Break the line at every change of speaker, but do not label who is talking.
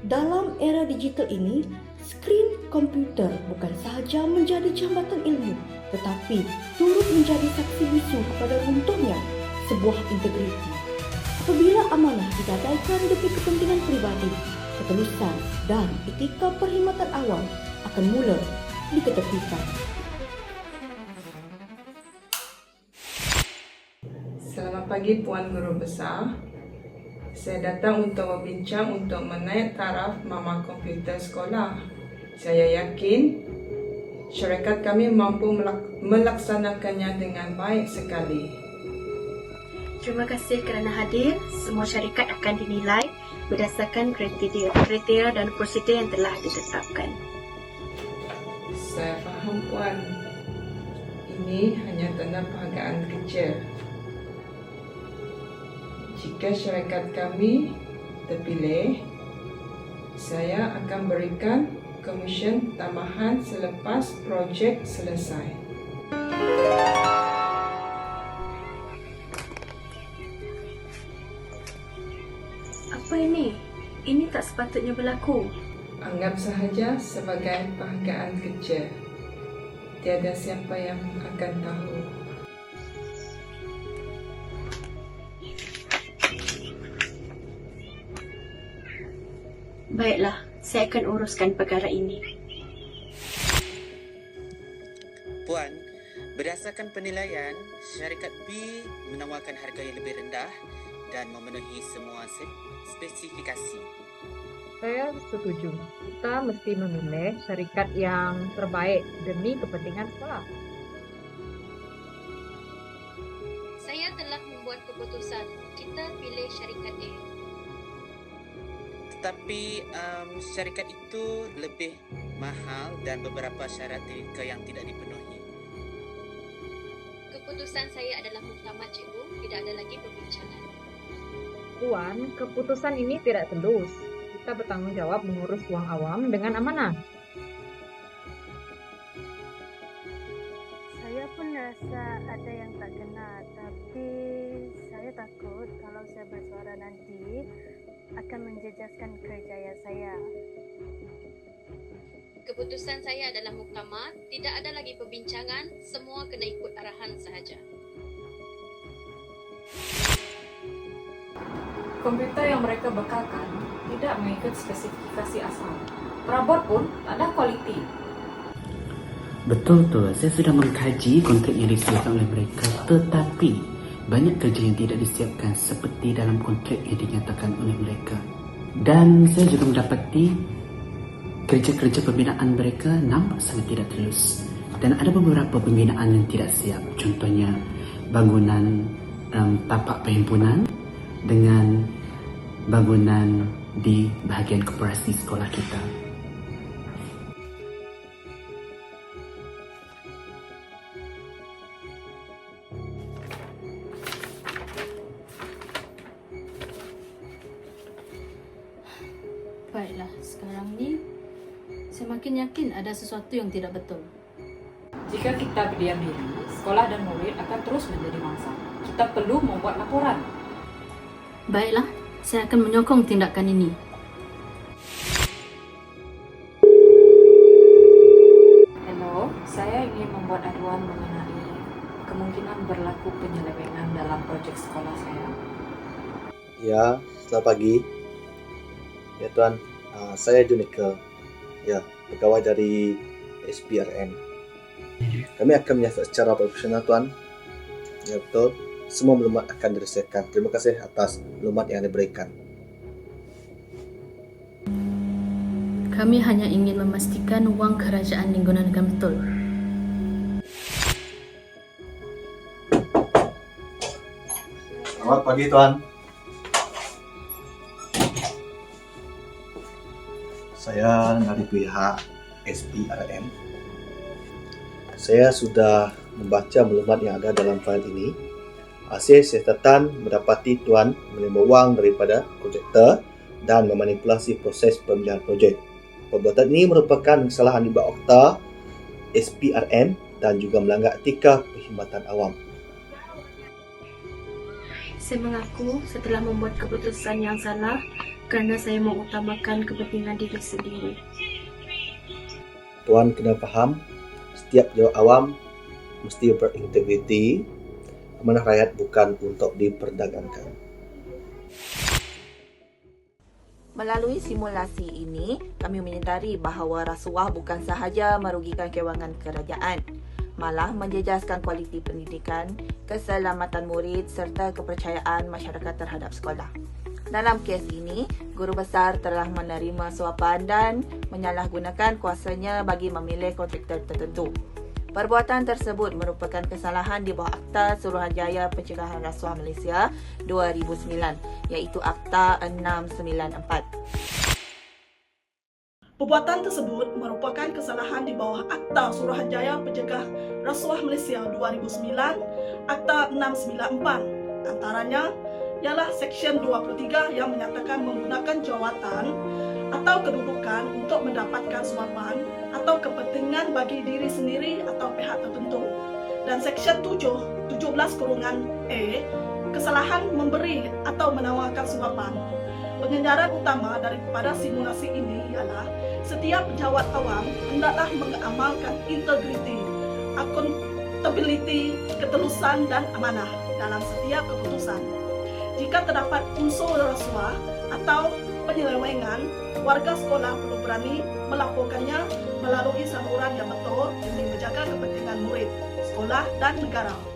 Dalam era digital ini, skrin komputer bukan sahaja menjadi jambatan ilmu, tetapi turut menjadi saksi bisu kepada runtuhnya sebuah integriti. Apabila amanah digadaikan demi kepentingan peribadi, ketulusan dan etika perkhidmatan awam akan mula diketepikan.
Selamat pagi Puan Guru Besar. Saya datang untuk berbincang untuk menaik taraf mama komputer sekolah. Saya yakin syarikat kami mampu melaksanakannya dengan baik sekali.
Terima kasih kerana hadir. Semua syarikat akan dinilai berdasarkan kriteria dan prosedur yang telah ditetapkan.
Saya faham Puan. Ini hanya tanda penghargaan kecil. Jika syarikat kami terpilih, saya akan berikan komisen tambahan selepas projek selesai.
Apa ini? Ini tak sepatutnya berlaku.
Anggap sahaja sebagai penghargaan kecil. Tiada siapa yang akan tahu.
Baiklah, saya akan uruskan perkara ini.
Puan, berdasarkan penilaian, syarikat B menawarkan harga yang lebih rendah dan memenuhi semua spesifikasi.
Saya setuju. Kita mesti memilih syarikat yang terbaik demi kepentingan sekolah.
Saya telah membuat keputusan. Kita pilih syarikat A.
Tetapi syarikat itu lebih mahal dan beberapa syarat teknikal yang tidak dipenuhi.
Keputusan saya adalah muktamad, Cikgu. Tidak ada lagi perbincangan.
Puan, keputusan ini tidak tunduk. Kita bertanggung jawab mengurus uang awam dengan amanah.
Saya pun rasa ada yang tak kena, tapi saya takut kalau saya bersuara nanti akan menjejaskan kerjaya saya.
Keputusan saya adalah muktamad. Tidak ada lagi perbincangan. Semua kena ikut arahan sahaja.
Komputer yang mereka bekalkan tidak mengikut spesifikasi asal. Perabot pun tak ada kualiti.
Betul tu, saya sudah mengkaji kontrak yang disiapkan oleh mereka, tetapi banyak kerja yang tidak disiapkan seperti dalam kontrak yang dinyatakan oleh mereka. Dan saya juga mendapati kerja-kerja pembinaan mereka nampak sangat tidak tulus. Dan ada beberapa pembinaan yang tidak siap. Contohnya bangunan tapak perhimpunan dengan bangunan di bahagian koperasi sekolah kita.
Baiklah, sekarang ni saya makin yakin ada sesuatu yang tidak betul.
Jika kita berdiam diri, sekolah dan murid akan terus menjadi mangsa. Kita perlu membuat laporan.
Baiklah, saya akan menyokong tindakan ini.
Hello, saya ingin membuat aduan mengenai kemungkinan berlaku penyelewengan dalam projek sekolah saya.
Ya, selamat pagi. Ya Tuan, saya Junika. Ya, pegawai dari SPRN. Kami akan menyiasat secara profesional Tuan. Ya betul, semua maklumat akan dirahsiakan. Terima kasih atas maklumat yang diberikan.
Kami hanya ingin memastikan wang kerajaan digunakan betul.
Selamat pagi Tuan. Saya dari pihak SPRM. Saya sudah membaca maklumat yang ada dalam fail ini. Hasil siasatan mendapati tuan menerima wang daripada kontraktor dan memanipulasi proses pemilihan projek. Perbuatan ini merupakan kesalahan di bawah Akta SPRM dan juga melanggar etika perkhidmatan awam.
Saya mengaku setelah membuat keputusan yang salah kerana saya mengutamakan kepentingan diri sendiri.
Tuan kena faham, setiap jawab awam mesti berintegriti. Amanah rakyat bukan untuk diperdagangkan.
Melalui simulasi ini, kami menyedari bahawa rasuah bukan sahaja merugikan kewangan kerajaan, malah menjejaskan kualiti pendidikan, keselamatan murid serta kepercayaan masyarakat terhadap sekolah. Dalam kes ini, guru besar telah menerima suapan dan menyalahgunakan kuasanya bagi memilih kontraktor tertentu. Perbuatan tersebut merupakan kesalahan di bawah Akta Suruhanjaya Pencegahan Rasuah Malaysia 2009, iaitu Akta 694.
Perbuatan tersebut merupakan kesalahan di bawah Akta Suruhanjaya Pencegah Rasuah Malaysia 2009, Akta 694. Antaranya ialah Seksyen 23 yang menyatakan menggunakan jawatan atau kedudukan untuk mendapatkan suapan atau kepentingan bagi diri sendiri atau pihak tertentu. Dan Seksyen 17(e), kesalahan memberi atau menawarkan suapan. Pengendaran utama daripada simulasi ini ialah setiap pejabat awam hendaklah mengamalkan integriti, accountability, ketulusan dan amanah dalam setiap keputusan. Jika terdapat unsur rasuah atau penyelewengan, warga sekolah perlu berani melaporkannya melalui saluran yang betul demi menjaga kepentingan murid, sekolah dan negara.